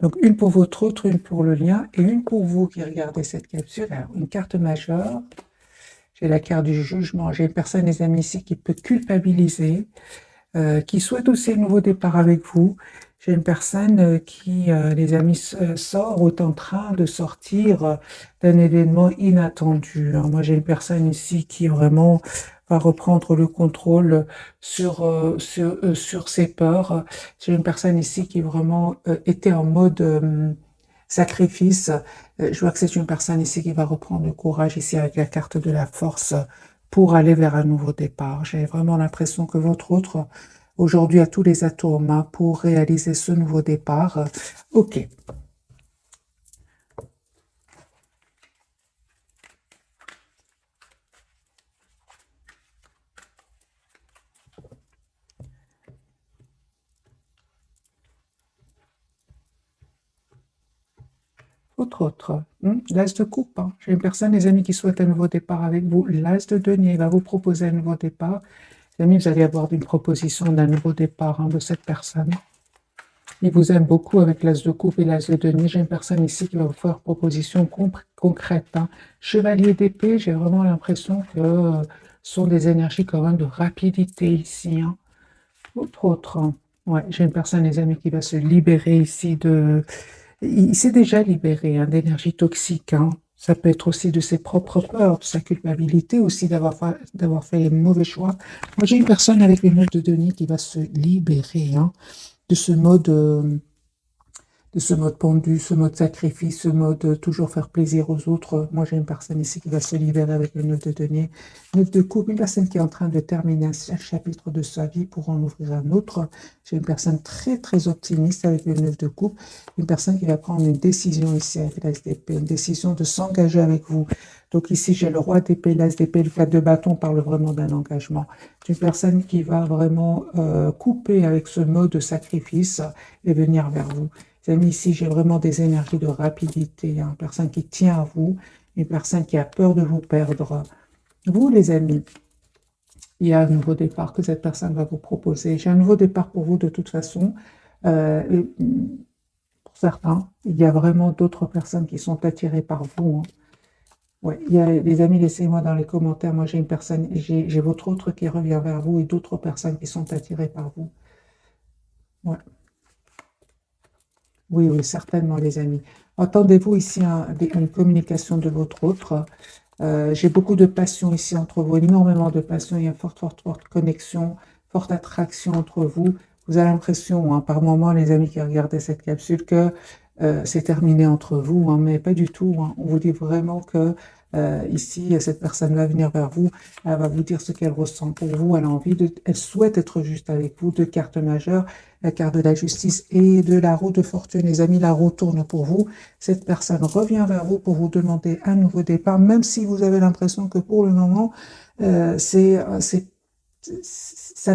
Donc, une pour votre autre, une pour le lien et une pour vous qui regardez cette capsule. Alors, une carte majeure. J'ai la carte du jugement. J'ai une personne, les amis, ici qui peut culpabiliser, qui souhaite aussi un nouveau départ avec vous. J'ai une personne qui, les amis, sort ou est en train de sortir d'un événement inattendu. Alors, moi, j'ai une personne ici qui vraiment va reprendre le contrôle sur ses peurs. J'ai une personne ici qui vraiment était en mode sacrifice. Je vois que c'est une personne ici qui va reprendre le courage ici avec la carte de la force pour aller vers un nouveau départ. J'ai vraiment l'impression que votre autre aujourd'hui a tous les atouts en main pour réaliser ce nouveau départ. Ok. Votre autre, l'as de coupe. Hein. J'ai une personne, les amis, qui souhaite un nouveau départ avec vous. L'as de denier va vous proposer un nouveau départ. Les amis, vous allez avoir une proposition d'un nouveau départ de cette personne. Il vous aime beaucoup avec l'as de coupe et l'as de denier. J'ai une personne ici qui va vous faire proposition concrète. Hein. Chevalier d'épée, j'ai vraiment l'impression que ce sont des énergies quand même de rapidité ici. Hein. Autre. Hein. Ouais, j'ai une personne, les amis, qui va se libérer ici de... Il s'est déjà libéré d'énergie toxique. Hein. Ça peut être aussi de ses propres peurs, de sa culpabilité aussi d'avoir fait les mauvais choix. Moi, j'ai une personne avec le 9 de denier qui va se libérer de ce mode pendu, ce mode sacrifice, ce mode toujours faire plaisir aux autres. Moi, j'ai une personne ici qui va se libérer avec le 9 de denier. 9 de coupe, une personne qui est en train de terminer un chapitre de sa vie pour en ouvrir un autre. J'ai une personne très, très optimiste avec le 9 de coupe. Une personne qui va prendre une décision ici avec l'as d'épée, une décision de s'engager avec vous. Donc ici, j'ai le roi d'épée, l'as d'épée, le 4 de bâton parle vraiment d'un engagement. C'est une personne qui va vraiment couper avec ce mode de sacrifice et venir vers vous. Les amis, ici, j'ai vraiment des énergies de rapidité. Une personne qui tient à vous, une personne qui a peur de vous perdre. Vous, les amis, il y a un nouveau départ que cette personne va vous proposer. J'ai un nouveau départ pour vous de toute façon. Pour certains, il y a vraiment d'autres personnes qui sont attirées par vous. Hein. Ouais, il y a, les amis, laissez-moi dans les commentaires. Moi, j'ai une personne, j'ai votre autre qui revient vers vous et d'autres personnes qui sont attirées par vous. Ouais. Oui, oui, certainement, les amis. Entendez-vous ici une communication de votre autre. J'ai beaucoup de passion ici entre vous, énormément de passion. Il y a une forte, forte, forte connexion, forte attraction entre vous. Vous avez l'impression, par moments, les amis qui regardaient cette capsule, que c'est terminé entre vous, mais pas du tout. Hein. On vous dit vraiment que ici, cette personne va venir vers vous, elle va vous dire ce qu'elle ressent pour vous, elle a envie elle souhaite être juste avec vous. Deux cartes majeures, la carte de la justice et de la roue de fortune. Les amis, la roue tourne pour vous. Cette personne revient vers vous pour vous demander un nouveau départ, même si vous avez l'impression que pour le moment, ça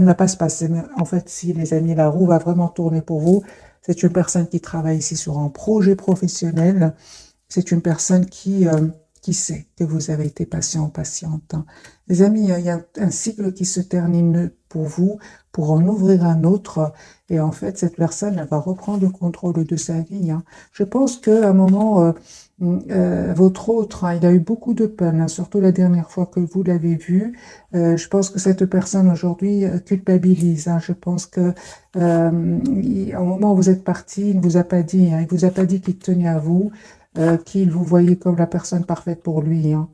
ne va pas se passer. Mais en fait, si les amis, la roue va vraiment tourner pour vous, c'est une personne qui travaille ici sur un projet professionnel. C'est une personne qui sait que vous avez été patient, patiente. Hein. Les amis, il y a un cycle qui se termine pour vous, pour en ouvrir un autre. Et en fait, cette personne, elle va reprendre le contrôle de sa vie. Hein. Je pense qu'à un moment, votre autre, hein, il a eu beaucoup de peine, hein, surtout la dernière fois que vous l'avez vu. Je pense que cette personne aujourd'hui culpabilise. Hein. Je pense que au moment où vous êtes parti, il ne vous a pas dit, hein, il vous a pas dit qu'il tenait à vous, qu'il vous voyait comme la personne parfaite pour lui. Hein.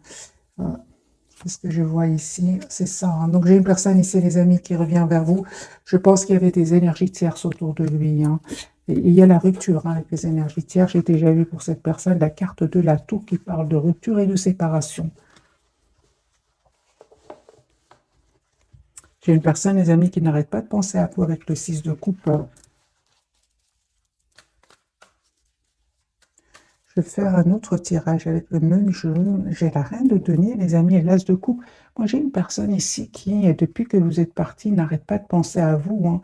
C'est ce que je vois ici, c'est ça. Hein. Donc j'ai une personne ici, les amis, qui revient vers vous. Je pense qu'il y avait des énergies tierces autour de lui. Hein. Et il y a la rupture avec les énergies tierces. J'ai déjà vu pour cette personne la carte de la tour qui parle de rupture et de séparation. J'ai une personne, les amis, qui n'arrête pas de penser à vous avec le 6 de coupe. Je vais faire un autre tirage avec le même jeu. J'ai la reine de denier, les amis, et l'as de coupe. Moi, j'ai une personne ici qui, depuis que vous êtes parti, n'arrête pas de penser à vous. Hein.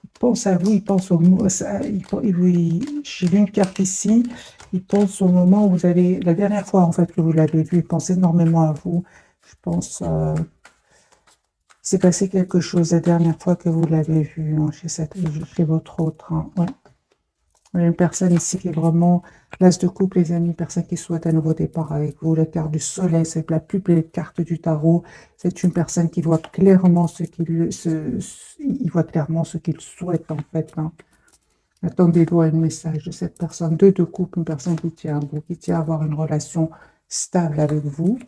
Il pense à vous, il pense au moment. J'ai vu une carte ici. Il pense au moment où vous avez. La dernière fois, en fait, que vous l'avez vu, il pense énormément à vous. Je pense. Il s'est passé quelque chose la dernière fois que vous l'avez vu hein, chez votre autre. Hein. Ouais. Il y a une personne ici qui est vraiment l'as de coupe, les amis, une personne qui souhaite un nouveau départ avec vous. La carte du soleil, c'est la plus belle carte du tarot. C'est une personne qui voit clairement il voit clairement ce qu'il souhaite en fait, hein. Attendez-vous à un message de cette personne. Deux de coupe, une personne qui tient à vous, qui tient à avoir une relation stable avec vous.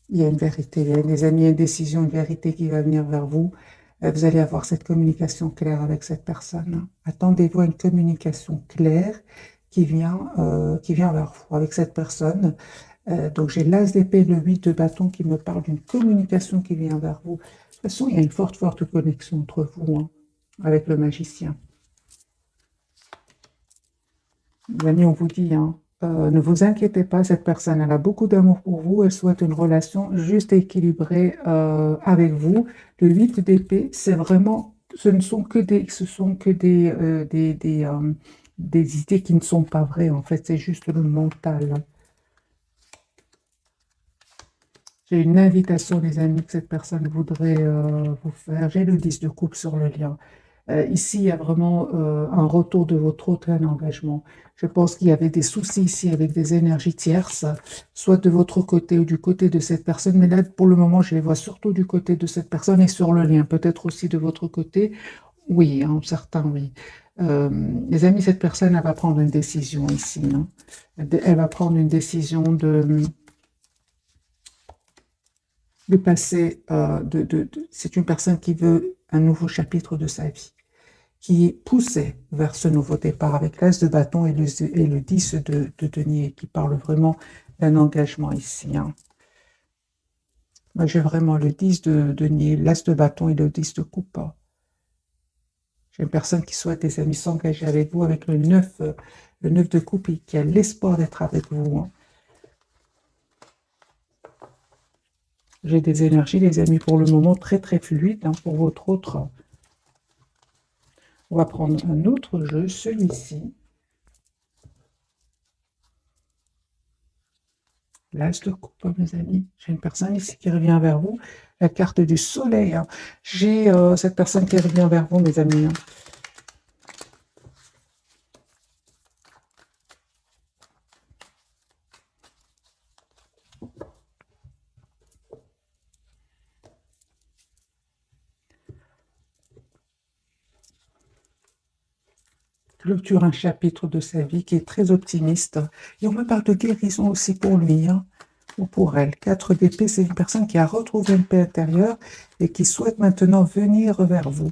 Il y a une vérité, il y a des amis, une décision, une vérité qui va venir vers vous. Vous allez avoir cette communication claire avec cette personne. Attendez-vous à une communication claire qui vient vers vous avec cette personne. Donc j'ai l'as d'épée, le 8 de bâton qui me parle d'une communication qui vient vers vous. De toute façon, il y a une forte connexion entre vous, hein, avec le magicien. Les amis, on vous dit, hein, ne vous inquiétez pas, cette personne, elle a beaucoup d'amour pour vous, elle souhaite une relation juste et équilibrée avec vous. Le 8 d'épée, c'est vraiment, ce sont que des idées qui ne sont pas vraies, en fait, c'est juste le mental, hein. J'ai une invitation, les amis, que cette personne voudrait vous faire. J'ai le 10 de coupe sur le lien. Ici, il y a vraiment un retour de votre autre, un engagement. Je pense qu'il y avait des soucis ici avec des énergies tierces, soit de votre côté ou du côté de cette personne. Mais là, pour le moment, je les vois surtout du côté de cette personne et sur le lien. Peut-être aussi de votre côté. Oui, hein, certains, oui. Les amis, cette personne, elle va prendre une décision ici, hein. Elle va prendre une décision de passer, c'est une personne qui veut un nouveau chapitre de sa vie, qui est poussée vers ce nouveau départ avec l'as de bâton et le 10 de denier, qui parle vraiment d'un engagement ici, hein. Moi, j'ai vraiment le 10 de denier, l'as de bâton et le 10 de coupe, hein. J'ai une personne qui souhaite, les amis, s'engager avec vous avec le 9 de coupe et qui a l'espoir d'être avec vous, hein. J'ai des énergies, les amis, pour le moment très très fluides, hein, pour votre autre. On va prendre un autre jeu, celui-ci. L'as de coupe, hein, mes amis. J'ai une personne ici qui revient vers vous. La carte du soleil, hein. J'ai cette personne qui revient vers vous, mes amis, hein. Clôture un chapitre de sa vie qui est très optimiste. Et on me parle de guérison aussi pour lui, hein, ou pour elle. 4 d'épée, c'est une personne qui a retrouvé une paix intérieure et qui souhaite maintenant venir vers vous.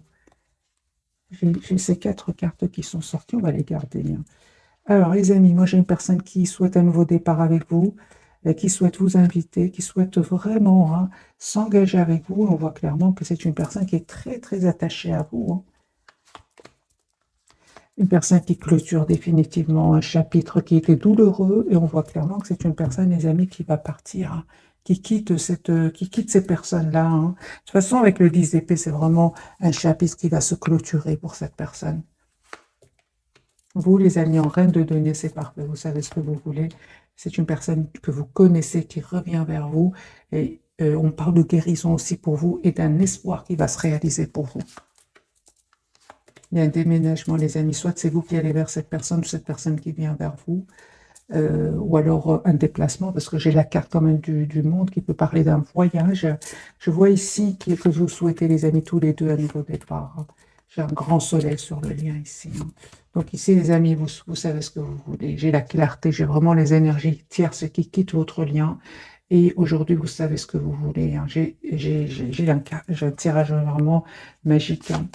J'ai ces 4 cartes qui sont sorties, on va les garder, hein. Alors, les amis, moi j'ai une personne qui souhaite un nouveau départ avec vous, qui souhaite vous inviter, qui souhaite vraiment, hein, s'engager avec vous. On voit clairement que c'est une personne qui est très, très attachée à vous, hein. Une personne qui clôture définitivement un chapitre qui était douloureux, et on voit clairement que c'est une personne, les amis, qui va partir, hein, qui quitte ces personnes-là, hein. De toute façon, avec le 10 d'épée, c'est vraiment un chapitre qui va se clôturer pour cette personne. Vous, les amis, en reine de denier, c'est parfait. Vous savez ce que vous voulez. C'est une personne que vous connaissez qui revient vers vous. Et on parle de guérison aussi pour vous et d'un espoir qui va se réaliser pour vous. Il y a un déménagement, les amis. Soit c'est vous qui allez vers cette personne, ou cette personne qui vient vers vous. Ou alors un déplacement, parce que j'ai la carte quand même du monde qui peut parler d'un voyage. Je vois ici que vous souhaitez, les amis, tous les deux un nouveau départ, hein. J'ai un grand soleil sur le lien ici, hein. Donc ici, les amis, vous savez ce que vous voulez. J'ai la clarté, j'ai vraiment les énergies tierces qui quittent votre lien. Et aujourd'hui, vous savez ce que vous voulez, hein. J'ai un tirage vraiment magique, hein.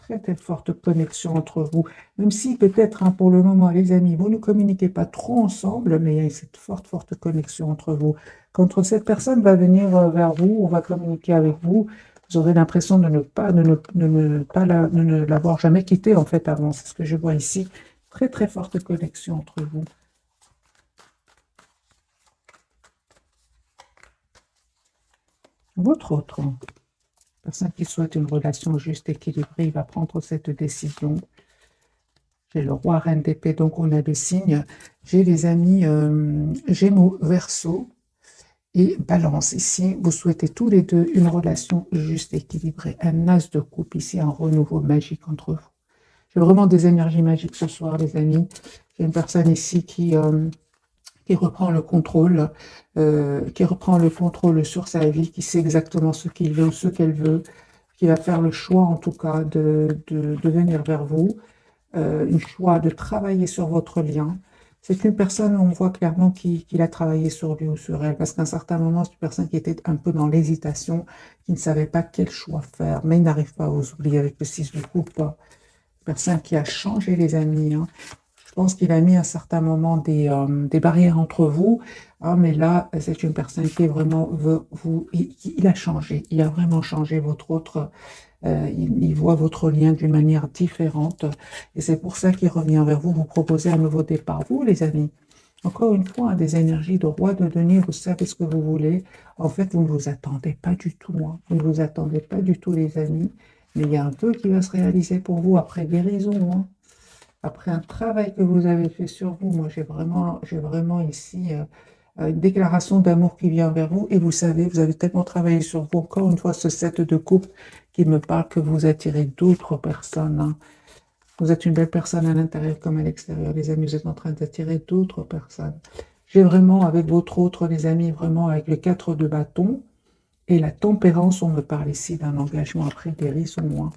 Très très forte connexion entre vous. Même si peut-être, hein, pour le moment, les amis, vous ne communiquez pas trop ensemble, mais il y a cette forte connexion entre vous. Quand cette personne va venir vers vous, ou va communiquer avec vous, vous aurez l'impression de ne l'avoir jamais quitté, en fait, avant. C'est ce que je vois ici. Très très forte connexion entre vous. Votre autre personne qui souhaite une relation juste, équilibrée, il va prendre cette décision. J'ai le roi, reine d'épée, donc on a le signe. J'ai les amis Gémeaux, Verseau. Et balance, ici, vous souhaitez tous les deux une relation juste équilibrée. Un as de coupe, ici, un renouveau magique entre vous. J'ai vraiment des énergies magiques ce soir, les amis. J'ai une personne ici qui reprend le contrôle, sur sa vie, qui sait exactement ce qu'il veut ou ce qu'elle veut, qui va faire le choix, en tout cas, de venir vers vous, un choix de travailler sur votre lien. C'est une personne, on voit clairement qu'il a travaillé sur lui ou sur elle, parce qu'à un certain moment, c'est une personne qui était un peu dans l'hésitation, qui ne savait pas quel choix faire, mais il n'arrive pas à vous oublier avec le 6 de coupe. Personne qui a changé, les amis, hein. Je pense qu'il a mis à un certain moment des barrières entre vous, hein, mais là, c'est une personne qui est vraiment veut vous. Il a changé, il a vraiment changé votre autre. Il voit votre lien d'une manière différente, et c'est pour ça qu'il revient vers vous, vous proposer un nouveau départ. Vous, les amis, encore une fois, hein, des énergies de roi de denier, vous savez ce que vous voulez. En fait, vous ne vous attendez pas du tout, hein. Vous ne vous attendez pas du tout, les amis. Mais il y a un peu qui va se réaliser pour vous après guérison, hein. Après un travail que vous avez fait sur vous. Moi, j'ai vraiment ici une déclaration d'amour qui vient vers vous. Et vous savez, vous avez tellement travaillé sur vous. Encore une fois, ce 7 de coupe qui me parle que vous attirez d'autres personnes, hein. Vous êtes une belle personne à l'intérieur comme à l'extérieur, les amis. Vous êtes en train d'attirer d'autres personnes. J'ai vraiment, avec votre autre, les amis, vraiment avec le 4 de bâton et la tempérance, on me parle ici d'un engagement après guérison, hein,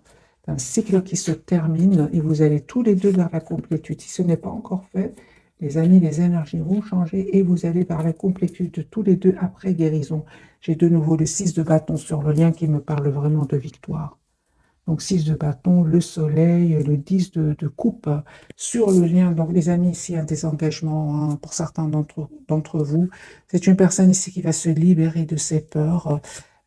d'un cycle qui se termine et vous allez tous les deux vers la complétude. Si ce n'est pas encore fait, les amis, les énergies vont changer et vous allez vers la complétude tous les deux après guérison. J'ai de nouveau le 6 de bâton sur le lien qui me parle vraiment de victoire. Donc 6 de bâton, le soleil, le 10 de coupe sur le lien. Donc les amis, ici, il y a des engagements, hein, pour certains d'entre vous. C'est une personne ici qui va se libérer de ses peurs,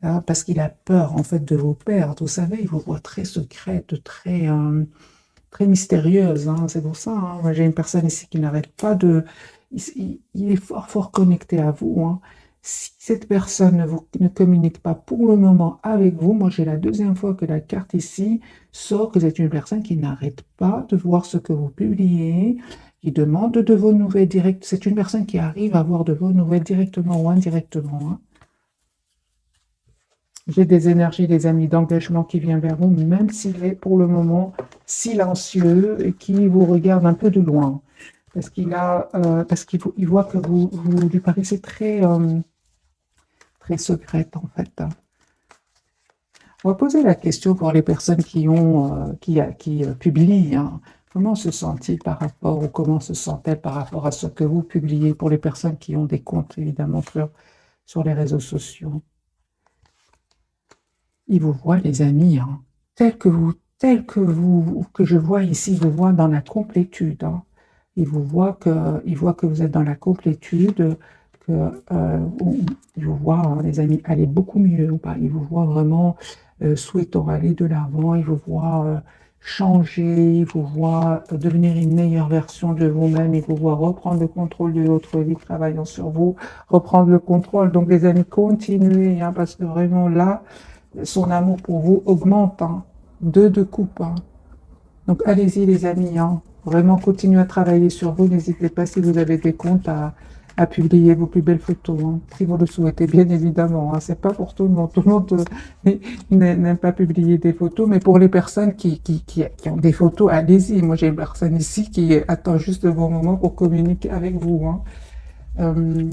hein, parce qu'il a peur en fait de vous perdre. Vous savez, il vous voit très secrète, très mystérieuse, hein. C'est pour ça, hein. Moi, j'ai une personne ici qui n'arrête pas de... Il est fort, fort connecté à vous, hein. Si cette personne ne communique pas pour le moment avec vous, moi j'ai la deuxième fois que la carte ici sort que c'est une personne qui n'arrête pas de voir ce que vous publiez, qui demande de vos nouvelles directes. C'est une personne qui arrive à avoir de vos nouvelles directement ou indirectement, hein. J'ai des énergies, des amis, d'engagement qui viennent vers vous, même s'il est pour le moment silencieux et qui vous regarde un peu de loin. Parce qu'il voit que vous lui paraissez très secrète, en fait, hein. On va poser la question pour les personnes qui publient, hein. Comment se sent-il par rapport, ou comment se sent-elle par rapport à ce que vous publiez pour les personnes qui ont des comptes, évidemment, sur les réseaux sociaux? Ils vous voient, les amis, hein, que je vois ici, je vois dans la complétude, hein. Ils voient que vous êtes dans la complétude, que ils vous voient, hein, les amis, aller beaucoup mieux, ou pas. Ils vous voient vraiment souhaitant aller de l'avant. Ils vous voient changer. Ils vous voient devenir une meilleure version de vous-même. Ils vous voient reprendre le contrôle de votre vie, travaillant sur vous, reprendre le contrôle. Donc, les amis, continuez, hein, parce que vraiment là, son amour pour vous augmente, hein. 2 de coupe, hein. Donc allez-y, les amis, hein. Vraiment continuez à travailler sur vous. N'hésitez pas, si vous avez des comptes, à publier vos plus belles photos, hein, si vous le souhaitez, bien évidemment, hein. C'est pas pour tout le monde. Tout le monde n'aime pas publier des photos, mais pour les personnes qui ont des photos, allez-y. Moi, j'ai une personne ici qui attend juste le bon moment pour communiquer avec vous, hein. Euh,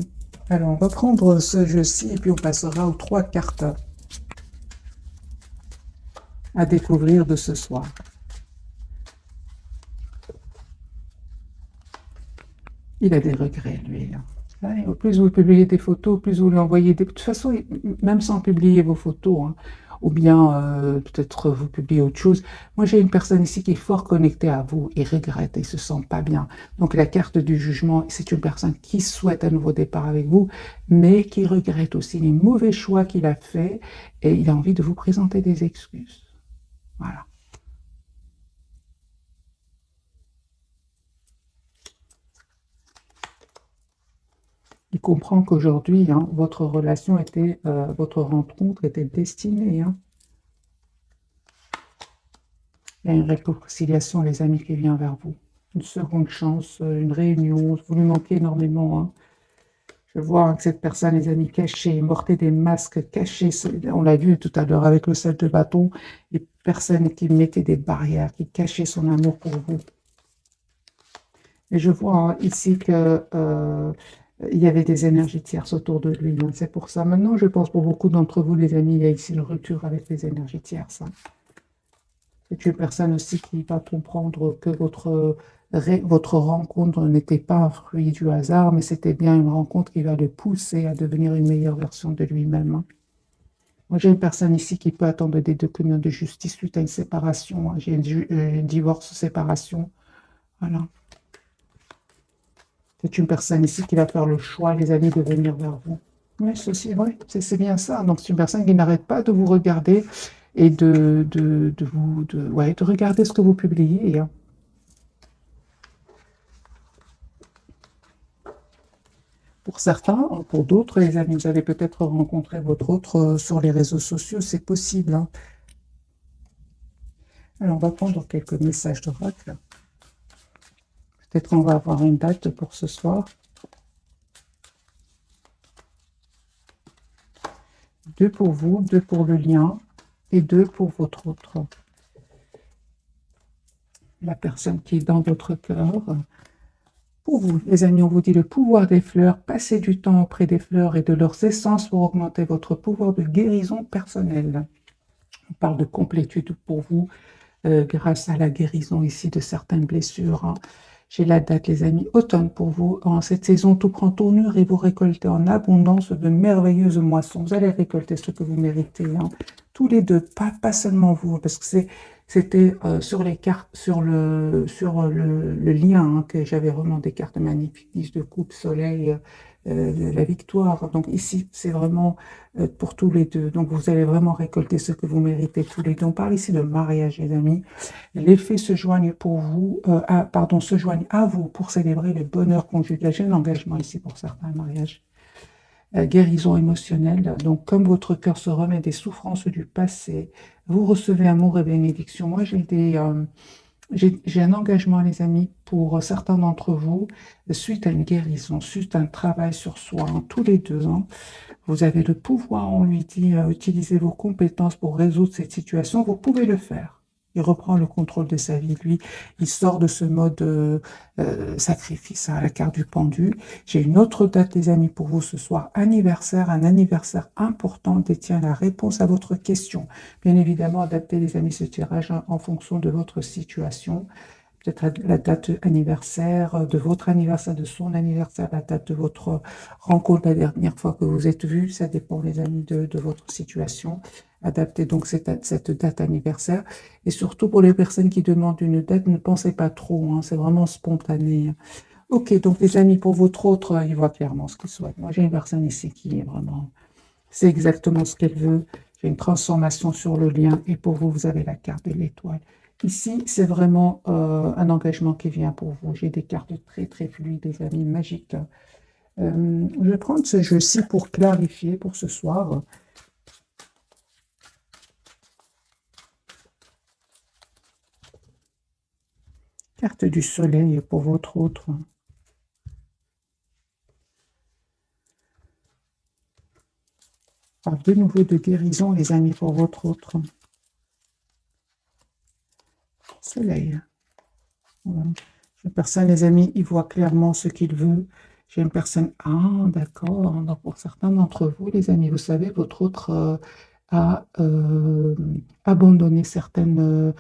alors, on va prendre ce jeu-ci et puis on passera aux 3 cartes à découvrir de ce soir. Il a des regrets, lui, hein. Ouais, au plus vous publiez des photos, plus vous lui envoyez des... De toute façon, même sans publier vos photos, hein, ou bien peut-être vous publiez autre chose. Moi, j'ai une personne ici qui est fort connectée à vous et regrette et se sent pas bien. Donc, la carte du jugement, c'est une personne qui souhaite un nouveau départ avec vous, mais qui regrette aussi les mauvais choix qu'il a faits et il a envie de vous présenter des excuses. Voilà. Il comprend qu'aujourd'hui, hein, votre votre rencontre était destinée, hein. Il y a une réconciliation, les amis, qui vient vers vous. Une seconde chance, une réunion. Vous lui manquez énormément, hein. Je vois hein, que cette personne, les amis, cachée, portait des masques cachés. On l'a vu tout à l'heure avec le 7 de bâton. Les personnes qui mettaient des barrières, qui cachaient son amour pour vous. Et je vois hein, ici que il y avait des énergies tierces autour de lui. Donc c'est pour ça. Maintenant, je pense pour beaucoup d'entre vous, les amis, il y a ici une rupture avec les énergies tierces. Hein. C'est une personne aussi qui va comprendre que votre rencontre n'était pas un fruit du hasard, mais c'était bien une rencontre qui va le pousser à devenir une meilleure version de lui-même. Hein. Moi, j'ai une personne ici qui peut attendre des documents de justice suite à une séparation. Hein. J'ai un divorce, séparation. Voilà. C'est une personne ici qui va faire le choix, les amis, de venir vers vous. Oui, ceci est vrai, c'est bien ça. Donc, c'est une personne qui n'arrête pas de vous regarder et de regarder ce que vous publiez. Hein. Pour certains, pour d'autres, les amis, vous avez peut-être rencontré votre autre sur les réseaux sociaux, c'est possible. Hein. Alors, on va prendre quelques messages d'oracle. Peut-être on va avoir une date pour ce soir. 2 pour vous, 2 pour le lien et 2 pour votre autre. La personne qui est dans votre cœur. Pour vous, les amis, on vous dit le pouvoir des fleurs. Passez du temps auprès des fleurs et de leurs essences pour augmenter votre pouvoir de guérison personnelle. On parle de complétude pour vous grâce à la guérison ici de certaines blessures. Hein. J'ai la date, les amis, automne pour vous. En cette saison, tout prend tournure et vous récoltez en abondance de merveilleuses moissons. Vous allez récolter ce que vous méritez. Hein. Tous les deux, pas seulement vous, parce que c'était sur les cartes, sur le lien hein, que j'avais vraiment des cartes magnifiques, 10 de coupe, soleil, de la victoire. Donc ici, c'est vraiment pour tous les deux. Donc vous allez vraiment récolter ce que vous méritez tous les deux. On parle ici de mariage, les amis. Les faits se joignent pour vous, se joignent à vous pour célébrer le bonheur conjugal. J'ai un engagement ici pour certains mariages. Guérison émotionnelle. Donc, comme votre cœur se remet des souffrances du passé, vous recevez amour et bénédiction. Moi, j'ai un engagement, les amis, pour certains d'entre vous, suite à une guérison, suite à un travail sur soi, hein, tous les deux. Hein, vous avez le pouvoir, on lui dit, utiliser vos compétences pour résoudre cette situation. Vous pouvez le faire. Il reprend le contrôle de sa vie, lui. Il sort de ce mode sacrifice à la carte du pendu. J'ai une autre date, les amis, pour vous ce soir. Anniversaire, un anniversaire important détient la réponse à votre question. Bien évidemment, adaptez, les amis, ce tirage en fonction de votre situation. Peut-être la date anniversaire, de votre anniversaire, de son anniversaire, la date de votre rencontre la dernière fois que vous êtes vus. Ça dépend, les amis, de votre situation. Adaptez donc cette date anniversaire. Et surtout pour les personnes qui demandent une date, ne pensez pas trop, hein, c'est vraiment spontané. Ok, donc les amis, pour votre autre, il voit clairement ce qu'il souhaite. Moi, j'ai une personne ici qui est vraiment, c'est exactement ce qu'elle veut. J'ai une transformation sur le lien. Et pour vous, vous avez la carte de l'étoile. Ici, c'est vraiment un engagement qui vient pour vous. J'ai des cartes très, très fluides, des amis, magiques. Je vais prendre ce jeu-ci pour clarifier pour ce soir. Carte du soleil pour votre autre. Alors, de nouveau de guérison, les amis, pour votre autre. Soleil. Voilà. Une personne, les amis, il voit clairement ce qu'il veut. J'ai une personne, ah, d'accord. Donc, pour certains d'entre vous, les amis, vous savez, votre autre a abandonné certaines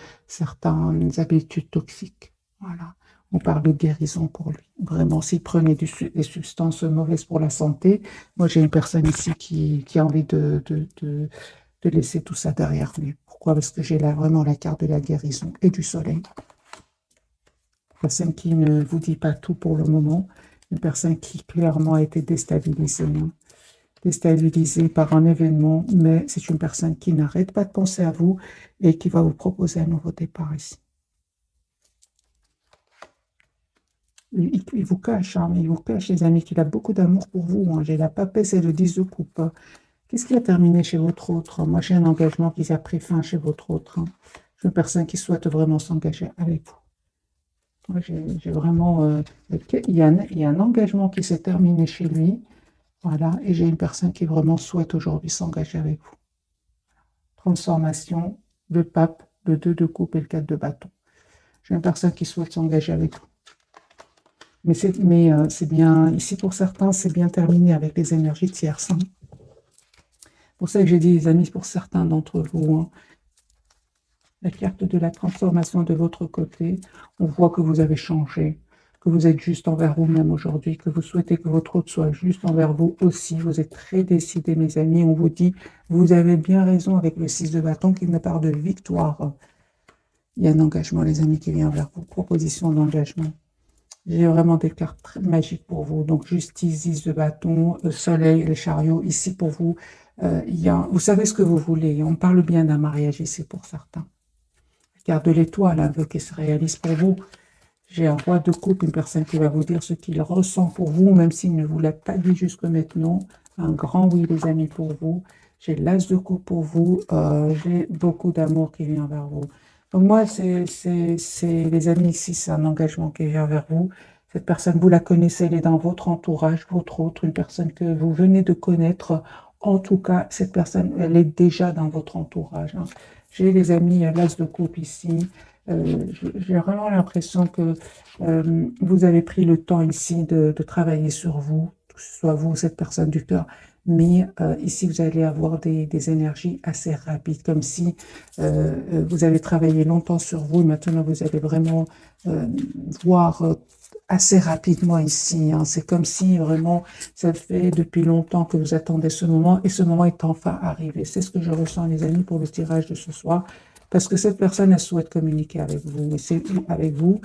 habitudes toxiques. Voilà. On parle de guérison pour lui. Vraiment, s'il prenait des substances mauvaises pour la santé, moi j'ai une personne ici qui a envie de laisser tout ça derrière lui. Pourquoi? Parce que j'ai là vraiment la carte de la guérison et du soleil. Personne qui ne vous dit pas tout pour le moment. Une personne qui clairement a été déstabilisée. Hein. Déstabilisée par un événement, mais c'est une personne qui n'arrête pas de penser à vous et qui va vous proposer un nouveau départ ici. Il vous cache, hein, il vous cache, les amis, qu'il a beaucoup d'amour pour vous. Hein. J'ai la papesse et le 10 de coupe. Qu'est-ce qui a terminé chez votre autre? Moi, j'ai un engagement qui a pris fin chez votre autre. Hein. Je suis une personne qui souhaite vraiment s'engager avec vous. Moi, j'ai vraiment... il y a un engagement qui s'est terminé chez lui. Voilà, et j'ai une personne qui vraiment souhaite aujourd'hui s'engager avec vous. Transformation, le pape, le 2 de coupe et le 4 de bâton. J'ai une personne qui souhaite s'engager avec vous. Mais c'est bien, ici pour certains, c'est bien terminé avec les énergies tierces. Hein. Pour ça que j'ai dit, les amis, pour certains d'entre vous, hein, la carte de la transformation de votre côté, on voit que vous avez changé, que vous êtes juste envers vous-même aujourd'hui, que vous souhaitez que votre autre soit juste envers vous aussi. Vous êtes très décidés, mes amis. On vous dit, vous avez bien raison avec le 6 de bâton qui me parle de victoire. Il y a un engagement, les amis, qui vient vers vous. Proposition d'engagement. J'ai vraiment des cartes très magiques pour vous. Donc, justice, 10 de bâton, soleil, les chariots. Ici, pour vous, vous savez ce que vous voulez. On parle bien d'un mariage ici pour certains. Carte de l'étoile, un vœu qui se réalise pour vous. J'ai un roi de coupe, une personne qui va vous dire ce qu'il ressent pour vous, même s'il ne vous l'a pas dit jusque maintenant. Un grand oui, les amis, pour vous. J'ai l'as de coupe pour vous. J'ai beaucoup d'amour qui vient vers vous. Donc moi, les amis, ici, c'est un engagement qui vient vers vous. Cette personne, vous la connaissez, elle est dans votre entourage, votre autre, une personne que vous venez de connaître. En tout cas, cette personne, elle est déjà dans votre entourage. Hein. J'ai les amis, l'as de coupe ici. J'ai vraiment l'impression que vous avez pris le temps ici de travailler sur vous, que ce soit vous, cette personne du cœur, mais ici, vous allez avoir des énergies assez rapides, comme si vous avez travaillé longtemps sur vous et maintenant vous allez vraiment voir assez rapidement ici. Hein. C'est comme si vraiment ça fait depuis longtemps que vous attendez ce moment et ce moment est enfin arrivé. C'est ce que je ressens, les amis, pour le tirage de ce soir. Parce que cette personne, elle souhaite communiquer avec vous, et c'est avec vous.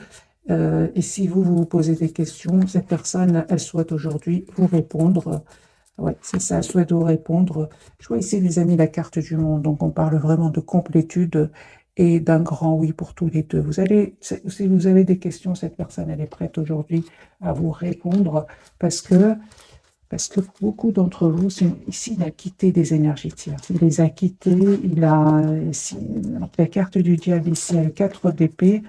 Et si vous vous posez des questions, cette personne, elle souhaite aujourd'hui vous répondre. Ouais, c'est ça, elle souhaite vous répondre. Je vois ici, les amis, la carte du monde. Donc, on parle vraiment de complétude et d'un grand oui pour tous les deux. Si vous avez des questions, cette personne, elle est prête aujourd'hui à vous répondre parce que beaucoup d'entre vous, ici, il a quitté des énergies tierces. Il les a quittés, ici, la carte du diable ici, le 4 d'épée,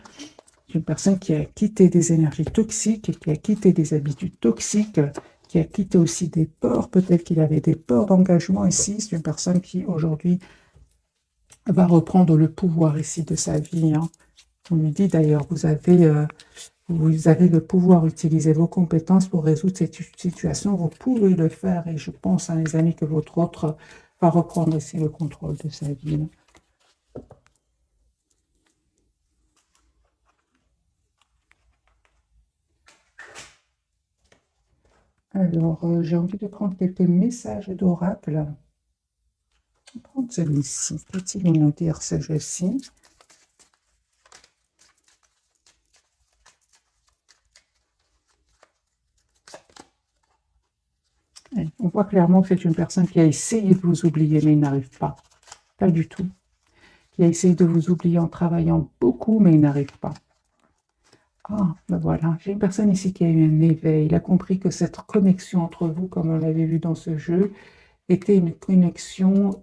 c'est une personne qui a quitté des énergies toxiques, qui a quitté des habitudes toxiques, qui a quitté aussi des peurs. Peut-être qu'il avait des peurs d'engagement ici. C'est une personne qui, aujourd'hui, va reprendre le pouvoir ici de sa vie. Hein. On lui dit d'ailleurs, vous avez le pouvoir d'utiliser vos compétences pour résoudre cette situation. Vous pouvez le faire et je pense, hein, les amis, que votre autre va reprendre ici le contrôle de sa vie. Alors, j'ai envie de prendre quelques messages d'oracle. Je vais prendre celui-ci. Peut-il nous dire celui-ci? On voit clairement que c'est une personne qui a essayé de vous oublier, mais il n'arrive pas. Pas du tout. Qui a essayé de vous oublier en travaillant beaucoup, mais il n'arrive pas. Ah, ben voilà, j'ai une personne ici qui a eu un éveil. Il a compris que cette connexion entre vous, comme on l'avait vu dans ce jeu, était une connexion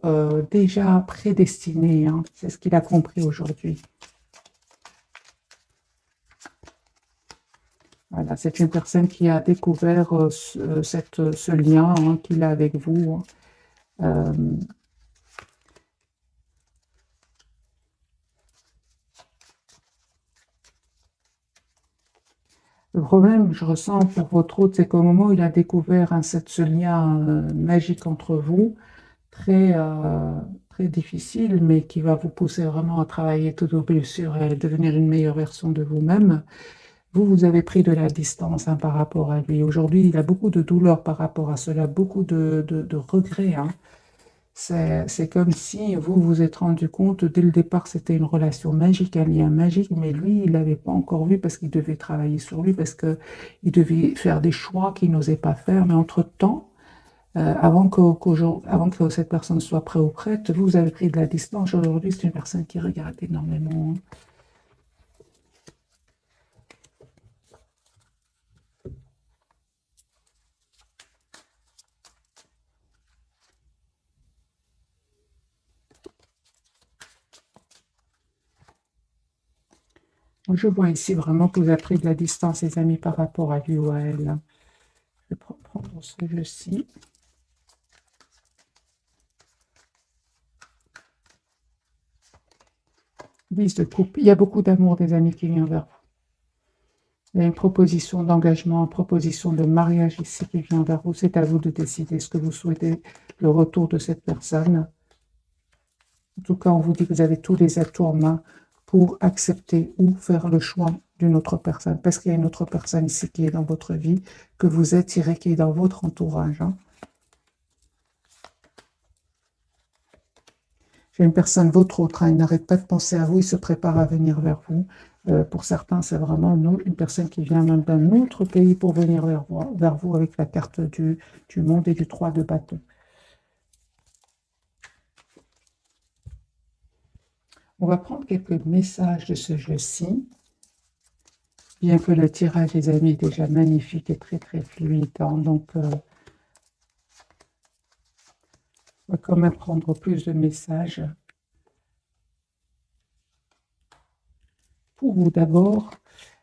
déjà prédestinée. Hein. C'est ce qu'il a compris aujourd'hui. Voilà, c'est une personne qui a découvert ce lien hein, qu'il a avec vous. Hein. Le problème que je ressens pour votre hôte, c'est qu'au moment où il a découvert hein, ce lien magique entre vous, très, très difficile, mais qui va vous pousser vraiment à travailler tout au plus sur et devenir une meilleure version de vous-même, vous avez pris de la distance hein, par rapport à lui. Aujourd'hui, il a beaucoup de douleur par rapport à cela, beaucoup de regrets. Hein. C'est comme si vous vous êtes rendu compte, dès le départ, c'était une relation magique, un lien magique, mais lui, il l'avait pas encore vu parce qu'il devait travailler sur lui, parce qu'il devait faire des choix qu'il n'osait pas faire. Mais entre-temps, avant que cette personne soit prête ou prête, vous avez pris de la distance. Aujourd'hui, c'est une personne qui regarde énormément. Je vois ici vraiment que vous avez pris de la distance, les amis, par rapport à lui ou à elle. Je vais prendre ce jeu-ci. 10 de coupe. Il y a beaucoup d'amour des amis qui vient vers vous. Il y a une proposition d'engagement, une proposition de mariage ici qui vient vers vous. C'est à vous de décider ce que vous souhaitez, le retour de cette personne. En tout cas, on vous dit que vous avez tous les atouts en main pour accepter ou faire le choix d'une autre personne. Parce qu'il y a une autre personne ici qui est dans votre vie, que vous attirez, qui est dans votre entourage. J'ai une personne, votre autre, il n'arrête pas de penser à vous, il se prépare à venir vers vous. Pour certains, c'est vraiment une personne qui vient même d'un autre pays pour venir vers vous avec la carte du monde et du 3 de bâton. On va prendre quelques messages de ce jeu-ci. Bien que le tirage, les amis, est déjà magnifique et très très fluide. Donc, on va quand même prendre plus de messages. Pour vous d'abord,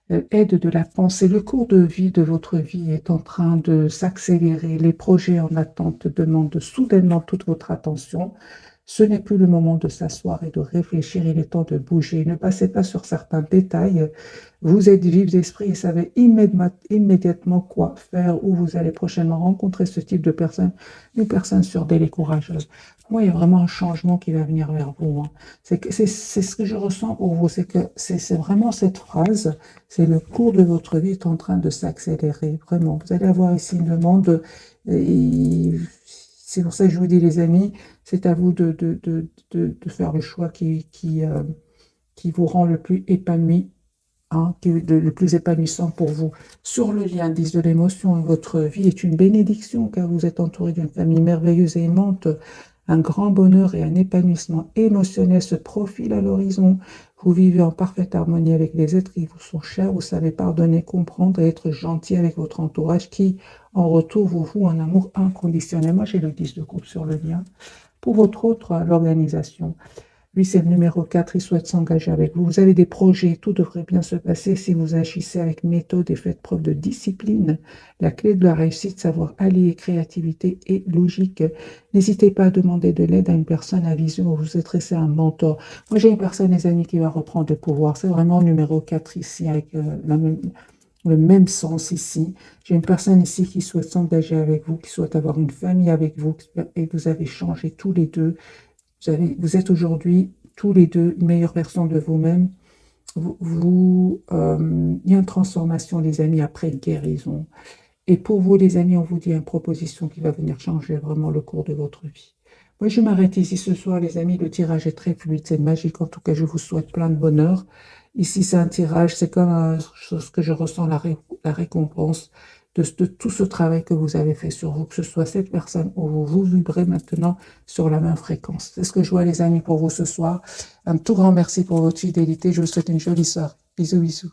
aide de la pensée. Le cours de vie de votre vie est en train de s'accélérer. Les projets en attente demandent soudainement toute votre attention. Ce n'est plus le moment de s'asseoir et de réfléchir, il est temps de bouger. Ne passez pas sur certains détails. Vous êtes vifs d'esprit et savez immédiatement quoi faire, où vous allez prochainement rencontrer ce type de personne, une personne surdelle et courageuse. Moi, il y a vraiment un changement qui va venir vers vous. C'est ce que je ressens pour vous, c'est que c'est vraiment cette phrase, c'est le cours de votre vie est en train de s'accélérer, vraiment. Vous allez avoir ici une demande, c'est pour ça que je vous dis les amis, c'est à vous de faire le choix qui vous rend le plus épanoui, qui est le plus épanouissant pour vous. Sur le lien 10 de l'émotion, votre vie est une bénédiction car vous êtes entouré d'une famille merveilleuse et aimante. Un grand bonheur et un épanouissement émotionnel se profilent à l'horizon. Vous vivez en parfaite harmonie avec les êtres qui vous sont chers. Vous savez pardonner, comprendre et être gentil avec votre entourage qui, en retour, vous voue un amour inconditionnel. Moi, j'ai le 10 de coupe sur le lien. Pour votre autre, l'organisation. Lui, c'est le numéro 4, il souhaite s'engager avec vous. Vous avez des projets, tout devrait bien se passer si vous agissez avec méthode et faites preuve de discipline. La clé de la réussite, savoir allier créativité et logique. N'hésitez pas à demander de l'aide à une personne à vision ou vous adresser à un mentor. Moi, j'ai une personne, les amis, qui va reprendre le pouvoir. C'est vraiment le numéro 4 ici, avec le même sens ici. J'ai une personne ici qui souhaite s'engager avec vous, qui souhaite avoir une famille avec vous, et vous avez changé tous les deux. Vous êtes aujourd'hui tous les deux une meilleure version de vous-même. Il y a une transformation, les amis, après guérison. Et pour vous, les amis, on vous dit une proposition qui va venir changer vraiment le cours de votre vie. Moi, je m'arrête ici ce soir, les amis. Le tirage est très fluide, c'est magique. En tout cas, je vous souhaite plein de bonheur. Ici, c'est un tirage, c'est comme ce que je ressens, la récompense de tout ce travail que vous avez fait sur vous, que ce soit cette personne ou vous vibrez maintenant sur la même fréquence. C'est ce que je vois, les amis, pour vous ce soir. Un tout grand merci pour votre fidélité. Je vous souhaite une jolie soirée. Bisous, bisous.